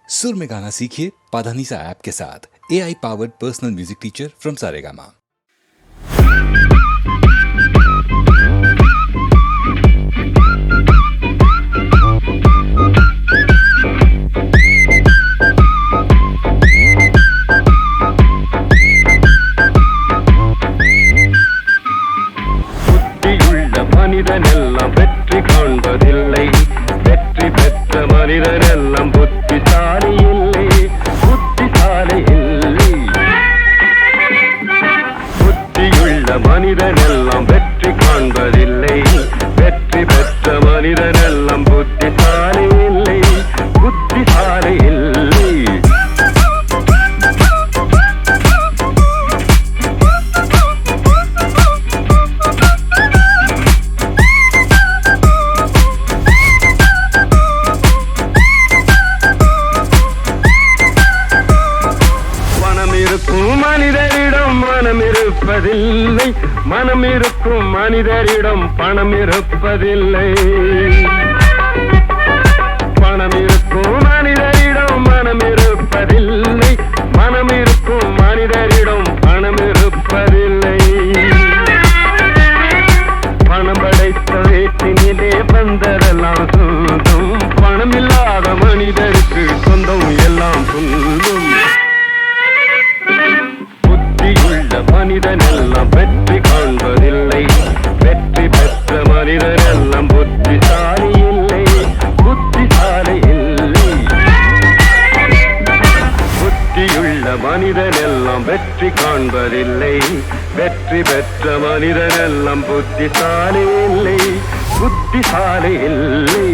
सुर में गाना सीखिए पाधानीसा ऐप के साथ। AI powered personal music teacher from Saregama. மனிதனெல்லாம் வெற்றி காண்பதில்லை, வெற்றி பெற்ற மனிதனெல்லாம் புத்திசாலி இல்லை, புத்திசாலி இல்லை. புத்தியுள்ள மனிதனெல்லாம் வெற்றி காண்பதில்லை, வெற்றி பெற்ற மனிதனெல்லாம் புத்திசாலி இல்லை, புத்திசாலி இல்லை. மனிதரிடம் மனம் இருப்பதில்லை, மனம் இருக்கும் மனிதரிடம் பணம் இருப்பதில்லை. பணம் இருக்கும் மனிதரிடம் மனம் இருப்பதில்லை, மனம் இருக்கும் மனிதரிடம் பணம் இருப்பதில்லை. பணம் படைத்த வீட்டினிலே வந்ததெல்லாம் சொந்தம், பணம் இல்லாத மனிதருக்கு சொந்தம் எல்லாம் சொந்தம். மனிதனெல்லாம் வெற்றி காண்பதில்லை, வெற்றி பெற்ற மனிதனெல்லாம் புத்திசாலி இல்லை, புத்திசாலி இல்லை. புத்தியுள்ள மனிதனெல்லாம் வெற்றி காண்பதில்லை, வெற்றி பெற்ற மனிதனெல்லாம் புத்திசாலி இல்லை, புத்திசாலி இல்லை.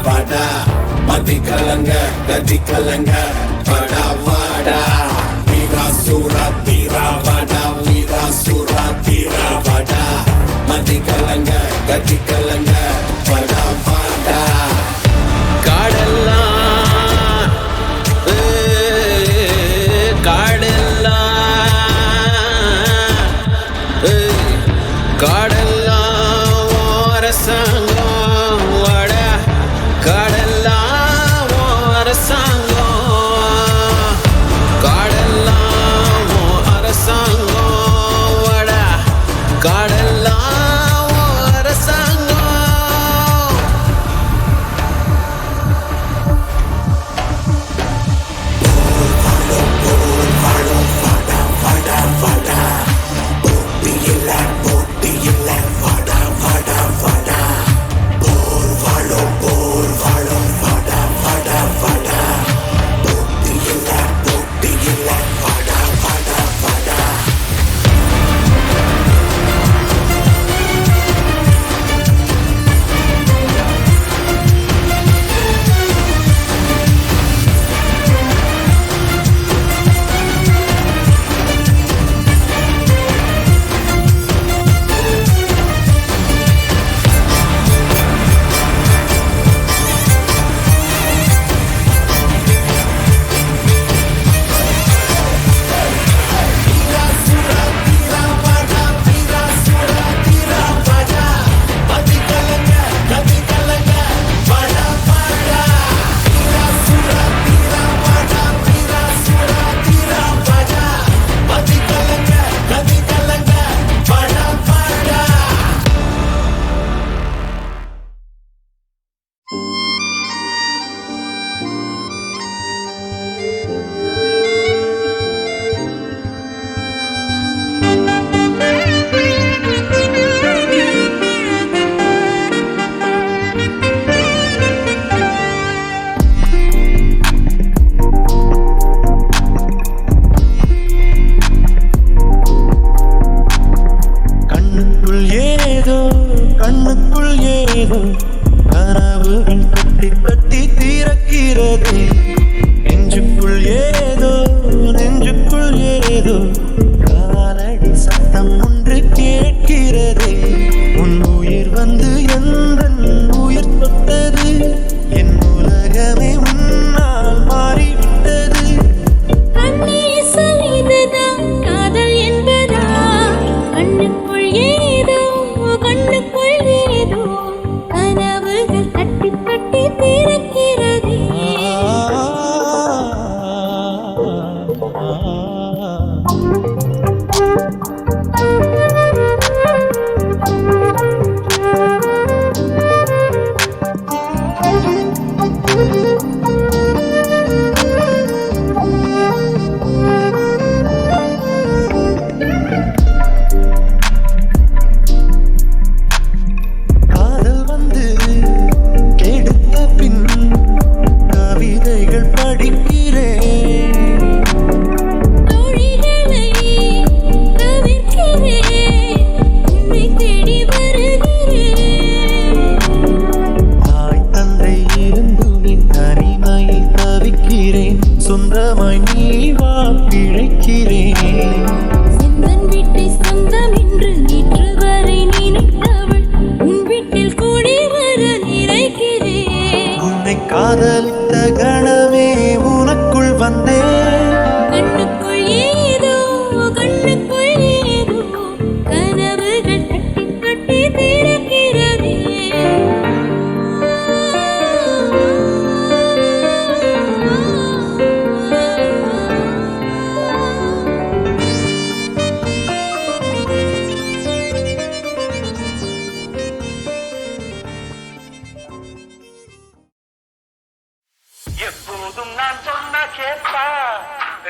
Pada mati kalanga gadi kalanga pada pada Vira Suratira pada Vira Suratira pada mati kalanga gadi kalanga pada pada kadalla kadalla kadalla orasanga vada kadalla orasanga kadalla காடெல்லாம் உன் அரசாங்கம்.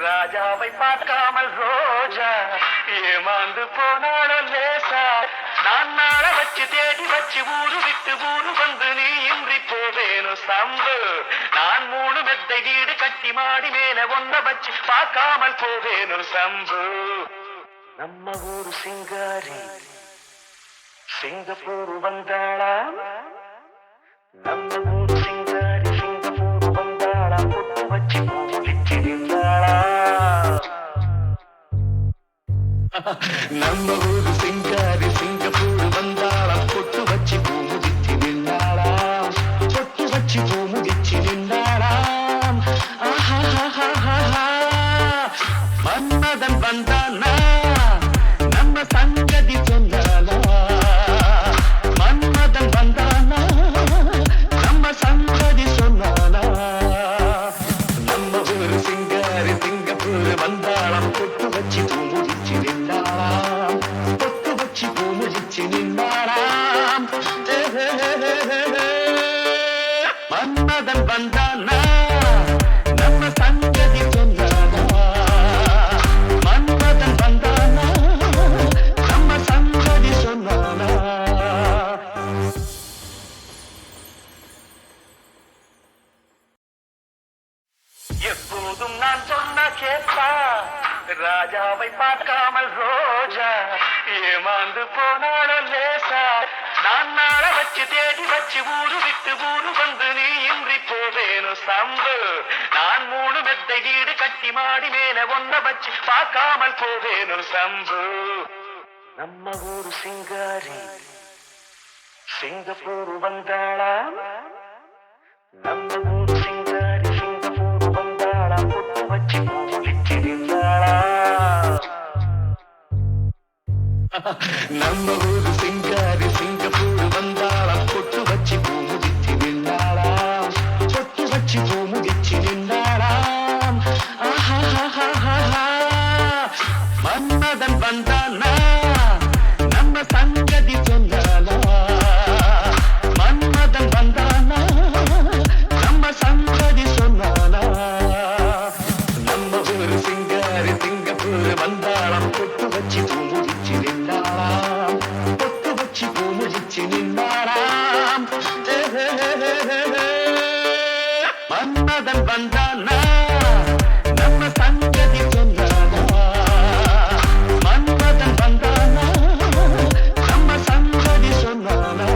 ராஜாவை பார்க்காமல் ரோஜா ஏமாந்து போனாலும் லேசா நான் நாள வச்சு தேடி வச்சு ஊரு விட்டு ஊரு வந்து நீ இன்றி போவேணும் சம்பு நான் 3 மெத்தை வீடு கட்டி மாடி மேல ஒன்ன வச்சு பார்க்காமல் போவேணும் சம்பு நம்ம ஊரு சிங்காரி சிங்கப்பூர் வந்தாளா நம்ம ஊரு சிங்காரி சிங்கப்பூர் வந்தாளா பொட்டு வச்சு முடிச்சு நின்றாளா நம்ம ஊரு சிங்காரி சிங்கப்பூர் வந்தாளா பொட்டு வச்சு முடிச்சு நின்றாளா பொட்டு வச்சு முடிச்சு நின்றாளா மன்மதன் வந்தானா நம்ம சங்கதி சொன்னாலா மன்மதன் வந்தானா நம்ம சங்கதி சொன்னாலா நம்ம ஊரு சிங்காரி சிங்கப்பூர் வந்தாளம் பொட்டு வச்சு முடிச்சு நின்றாளா பொட்டு வச்சு நின்றாளாம். மன்மதன் வந்தானா நம்ம சங்கதி சொன்னானா, மன்மதன் வந்தானா நம்ம சங்கதி சொன்னானா. எப்போதும் நான் சொன்ன கேட்பா, ராஜாவை பார்க்காமல் ரோஜா ஏமாந்து போனாலும் லேசா. நான் நாள வச்சு தேடி வச்சு ஊரு விட்டு ஊரு வந்து நீ இன்றி போவேனு சம்பு. நான் 3 மெத்தை வீடு கட்டி மாடி மேல ஒன்ன வச்சு பார்க்காமல் போவேனு சம்பு. நம்ம ஊரு சிங்காரி சிங்கப்பூர் வந்தாளா, நம்ம ஊரு சிங்காரி சிங்கப்பூர் வந்தாளா, பொட்டு வச்சு பூஜிச்சு நின்றாளா. நம்ம ஊரு சிங்காரி சிங்கப்பூர் வந்தாளா, பொட்டு வச்சு பூமுடிச்சு நின்றாளா, பொட்டு வச்சு பூமுடிச்சு நின்றாளா. மன்மதன் வந்தானா நம்ம சங்கதி சொன்னானா, மன்மதன் வந்தானா நம்ம சங்கதி சொன்னானா. நம்ம ஊரு சிங்காரி சிங்கப்பூர் வந்தாளாம், பொட்டு வச்சு பூமுடிச்சு நின்றாளாம், பொட்டு வச்சு பூமுடிச்சு நின்றாளாம். மன்மதன் வந்தானா நம்ம சங்கதி சொன்னானா, மன்மதன் வந்தானா நம்ம சங்கதி சொன்னானா.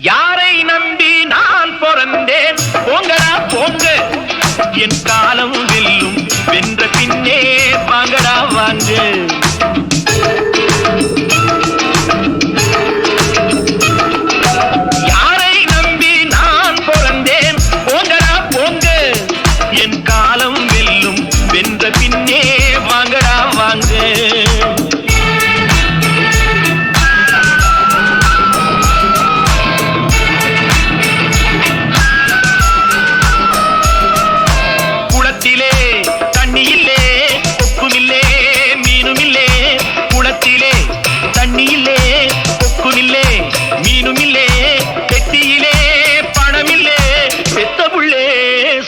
யாரை நம்பி நான் பிறந்தேன் போங்கடா போங்க என் காலம் வெல்லும் வென்ற பின்னே வாங்கடா வாங்க யாரை நம்பி நான் பிறந்தேன் போங்கடா போங்க என் காலம் வெல்லும் வென்ற பின்னே வாங்கடா வாங்க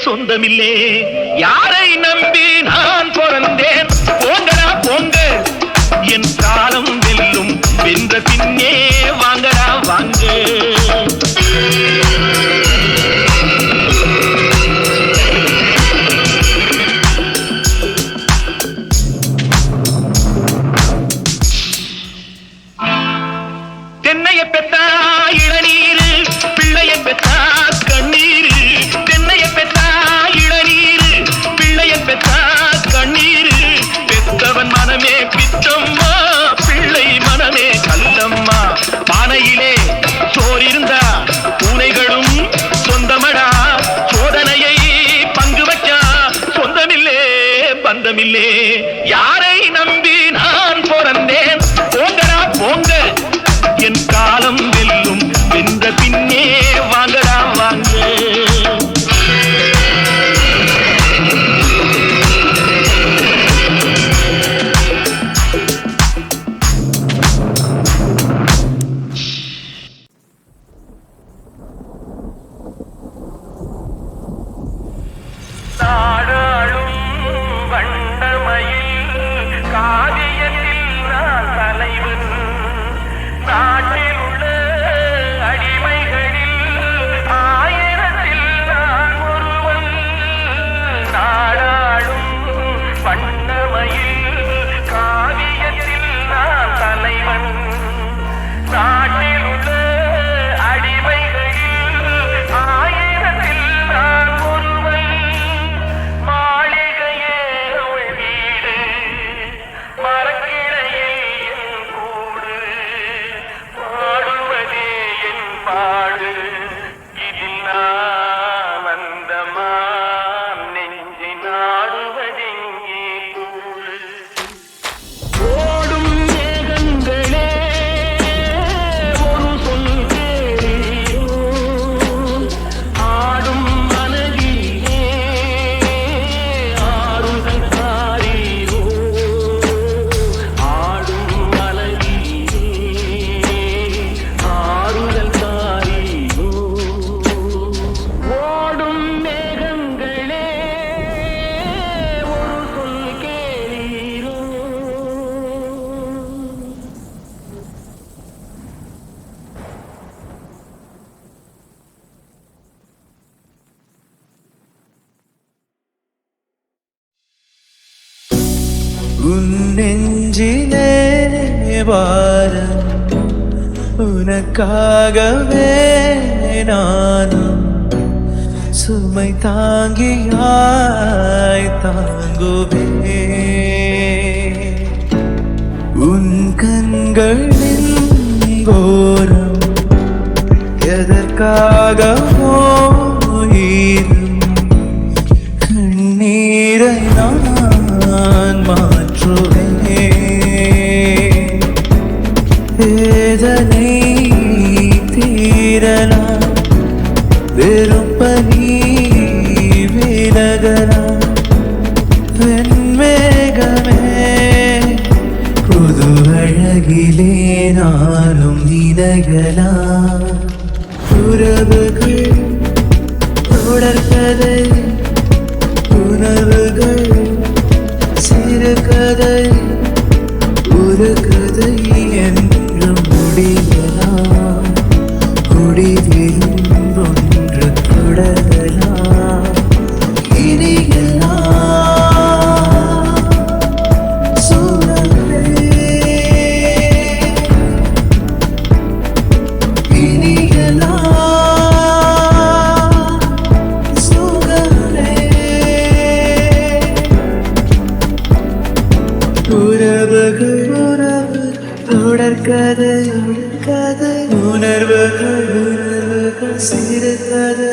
சொந்தமில்லே யாரை நம்பி நான் பிறந்தேன் போங்கடா போங்க என் காலம் வெல்லும் வென்ற பின்னே வாங்கடா வாங்க தென்னைய பெத்தா இளநீர் பிள்ளைய பெத்தா கண்ணீர் தென்னைய பெத்தா இளநீர் பிள்ளைய பெத்தா கண்ணீர் பெத்தவன் மனமே பித்தம்மா பிள்ளை மனமே கல்லம்மா பானையிலே சோறிருந்தா பூனைகளும் சொந்தமடா சோதனையை பங்கு வச்சா சொந்தமில்லே பந்தமில்லே யாரை நம்பி நான் பிறந்தேன் போங்கடா போங்க என் காலம் வெல்லும் வென்ற பின்னே வாங்கடா வாங்க நாடாளும் வண்ணமயில் காதிய உன் நெஞ்சிலே வாரம் உனக்காகவே நானும் சுமை தாங்கியாய் தாங்குவே உன் கண்களின் கோரம் எதற்காகவோ ஈரும் கண்ணீரை நான் மாற்றுவேன் வேதனை தீரலாம் வெறுப்பனி விலகலாம் வெண்மேகமே புது அழகிலே நானும் இணையலாம் உறவுகள் தொடர்கதை உணர்வுகள் சிறுகதை ஒரு கதை என்று முடியலாம் முடிவிலும் ஒன்று தொடரலாம் இனியலாம் சூழலே இனியலாம் சூழலே உறவுகள் தொடர்கதை உணர்வுகள் சிறு கதை